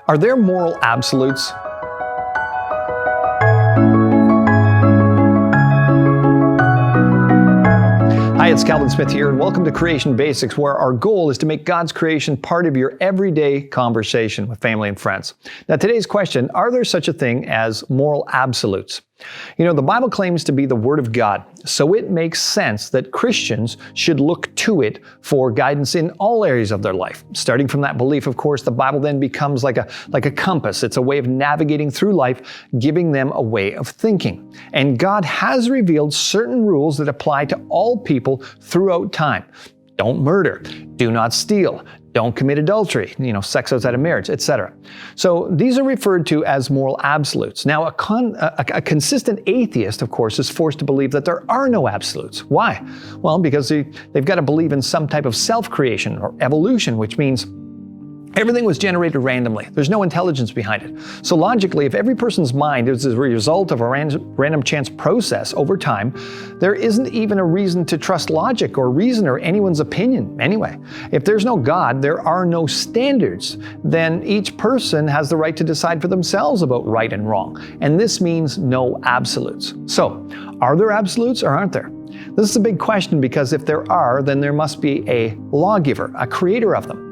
Are there moral absolutes? Hi, it's Calvin Smith here, and welcome to Creation Basics, where our goal is to make God's creation part of your everyday conversation with family and friends. Now, today's question, are there such a thing as moral absolutes? You know, the Bible claims to be the Word of God, so it makes sense that Christians should look to it for guidance in all areas of their life. Starting from that belief, of course, the Bible then becomes like a compass. It's a way of navigating through life, giving them a way of thinking. And God has revealed certain rules that apply to all people throughout time. Don't murder, do not steal, don't commit adultery, sex outside of marriage, etc. So these are referred to as moral absolutes. Now, a consistent atheist, of course, is forced to believe that there are no absolutes. Why? Well, because they've got to believe in some type of self-creation or evolution, which means everything was generated randomly. There's no intelligence behind it. So logically, if every person's mind is a result of a random chance process over time, there isn't even a reason to trust logic or reason or anyone's opinion anyway. If there's no God, there are no standards, then each person has the right to decide for themselves about right and wrong. And this means no absolutes. So, are there absolutes or aren't there? This is a big question because if there are, then there must be a lawgiver, a creator of them.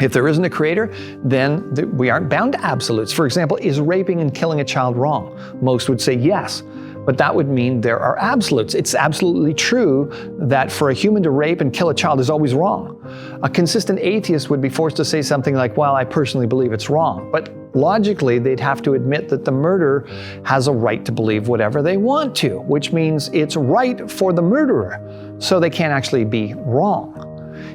If there isn't a creator, then we aren't bound to absolutes. For example, is raping and killing a child wrong? Most would say yes, but that would mean there are absolutes. It's absolutely true that for a human to rape and kill a child is always wrong. A consistent atheist would be forced to say something like, well, I personally believe it's wrong. But logically, they'd have to admit that the murderer has a right to believe whatever they want to, which means it's right for the murderer, so they can't actually be wrong.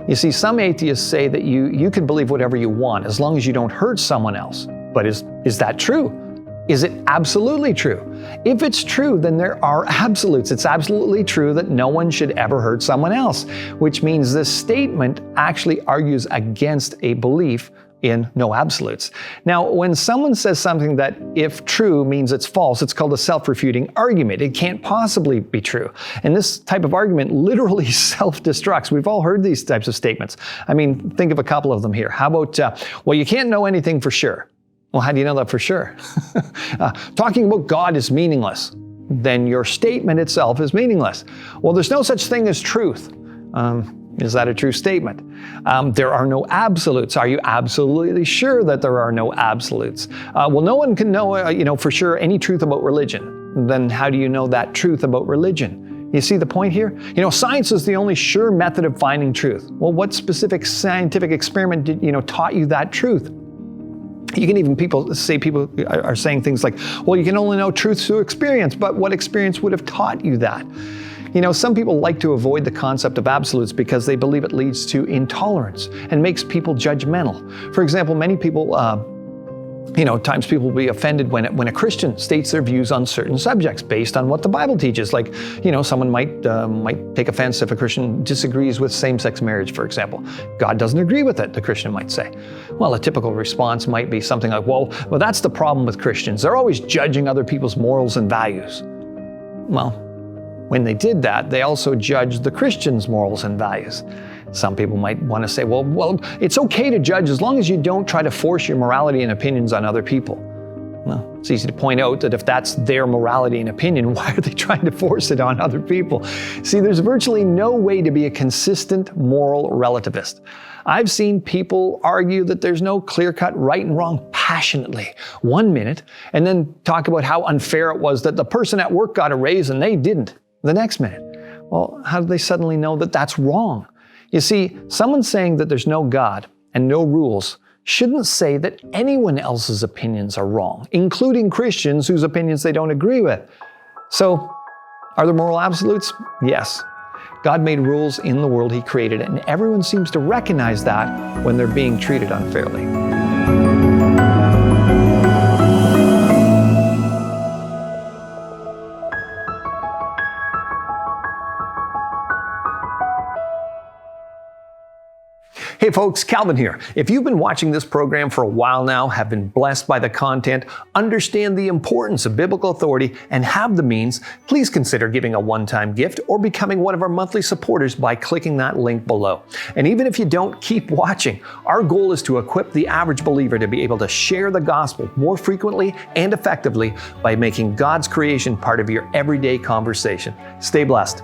You see, some atheists say that you can believe whatever you want as long as you don't hurt someone else. But is that true? Is it absolutely true? If it's true, then there are absolutes. It's absolutely true that no one should ever hurt someone else, which means this statement actually argues against a belief in no absolutes. Now, when someone says something that, if true, means it's false, it's called a self-refuting argument. It can't possibly be true. And this type of argument literally self-destructs. We've all heard these types of statements. I mean, think of a couple of them here. How about, well, you can't know anything for sure. Well, how do you know that for sure? Talking about God is meaningless. Then your statement itself is meaningless. Well, there's no such thing as truth. Is that a true statement? There are no absolutes. Are you absolutely sure that there are no absolutes? Well, no one can know, for sure any truth about religion. Then how do you know that truth about religion? You see the point here? Science is the only sure method of finding truth. Well, what specific scientific experiment taught you that truth? You can even people are saying things like, well, you can only know truth through experience, but what experience would have taught you that? Some people like to avoid the concept of absolutes because they believe it leads to intolerance and makes people judgmental. For example, many people, times people will be offended when a Christian states their views on certain subjects based on what the Bible teaches. Like, someone might take offense if a Christian disagrees with same-sex marriage, for example. God doesn't agree with it, the Christian might say. Well, a typical response might be something like, well, that's the problem with Christians. They're always judging other people's morals and values. Well, when they did that, they also judged the Christians' morals and values. Some people might want to say, well, it's okay to judge as long as you don't try to force your morality and opinions on other people. Well, it's easy to point out that if that's their morality and opinion, why are they trying to force it on other people? See, there's virtually no way to be a consistent moral relativist. I've seen people argue that there's no clear-cut right and wrong passionately 1 minute, and then talk about how unfair it was that the person at work got a raise and they didn't the next minute. Well, how do they suddenly know that that's wrong? You see, someone saying that there's no God and no rules shouldn't say that anyone else's opinions are wrong, including Christians whose opinions they don't agree with. So, are there moral absolutes? Yes. God made rules in the world He created, and everyone seems to recognize that when they're being treated unfairly. Hey, Hey folks, Calvin here. If you've been watching this program for a while now, have been blessed by the content, understand the importance of biblical authority, and have the means, please consider giving a one-time gift or becoming one of our monthly supporters by clicking that link below. And even if you don't, keep watching. Our goal is to equip the average believer to be able to share the gospel more frequently and effectively by making God's creation part of your everyday conversation. Stay blessed.